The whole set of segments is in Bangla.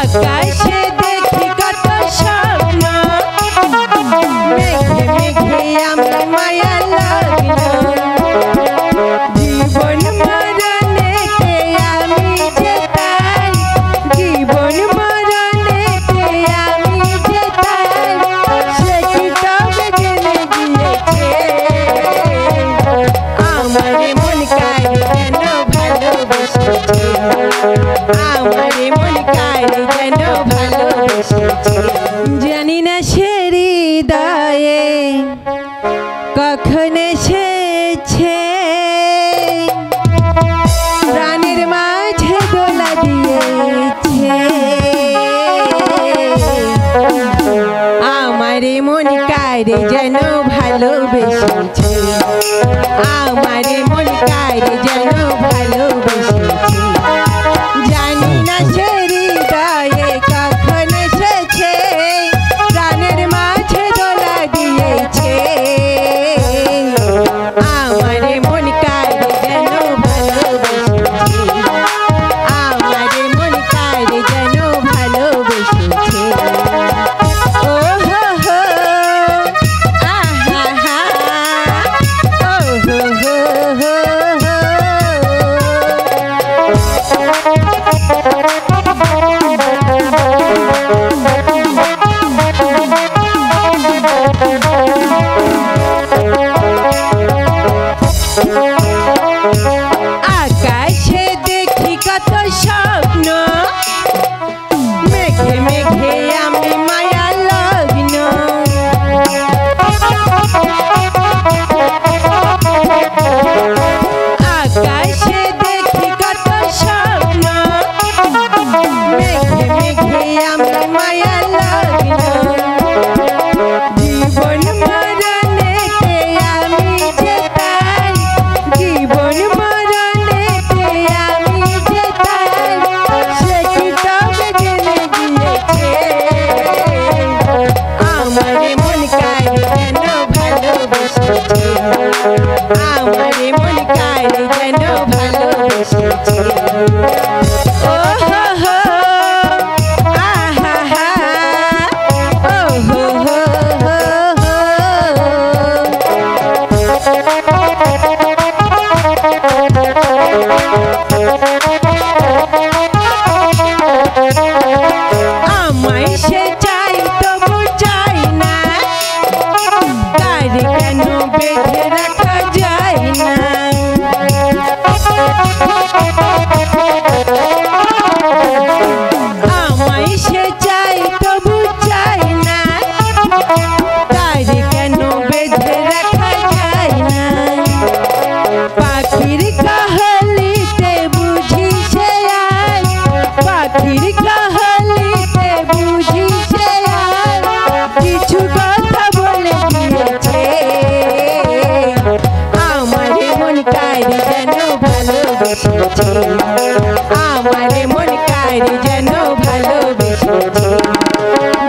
আকাশে দেখি কত স্বপ্ন, মেঘে মেঘে আমি মায়া লগ্ন। জীবন মরণেতে আমি যে তাই, জীবন মরণেতে আমি যে তাই, সে কি তবে জেনে গিয়েছে। আমারে মন কারে যেন ভালোবেসেছে, আমারে মন কারে যেন ভালোবেসেছে। জানি না সে হৃদয়ে কখন এসেছে, প্রাণের মাঝে দোলা দিয়েছে। আমারে মন কারে যেন ভালোবেসেছে, আমারে মন কারে যেন ভালোবেসেছে। জানি না সে হৃদয়ে কখন এসেছে, প্রাণের মাঝে দোলা দিয়েছে। আমারে মন কারে যেন ভালোবেসেছে, আমারে মন কারে যেন ভালোবেসেছে। ও হো হো, আহা হা, ও হো হো হো হো। আকাশে দেখি কত স্বপ্ন, মেঘে মেঘে আমি মায়া লগ্ন। আকাশে দেখি কত স্বপ্ন, মেঘে মেঘে আমি মায়া লগ্ন। জীবন মরণেতে আমি যে তাই, জীবন মরণেতে আমি যে তাই, সে কি তবে জেনে গিয়েছে। আমারে মন কারে যেন ভালোবেসেছে, আমারে মন কারে যেন ভালোবেসেছে। ও হো হো, আহা হা, ও হো হো হো হো। আমায় সে চাই তবু চাই না, তারে কেন বেঁধে রাখা যায় না। আমায় সে চাই তবু চাই না, তারে কেন বেঁধে রাখা যায় না। পাখির কাহালিতে বুঝি সে আয়, পাখির কাহালিতে বুঝি সে আয়, কিছু কথা বলে গিয়েছে। আমারে মন কারে যেন ভালোবেসেছে, আমারে মন কারে যেন ভালোবেসেছে।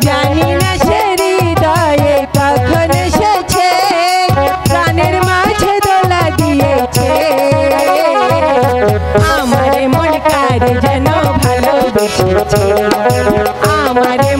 জানি না সে হৃদয়ে কখন এসেছে, প্রাণের মাঝে দোলা দিয়েছে। আমারে মন কারে যেন ভালোবেসেছে, আমারে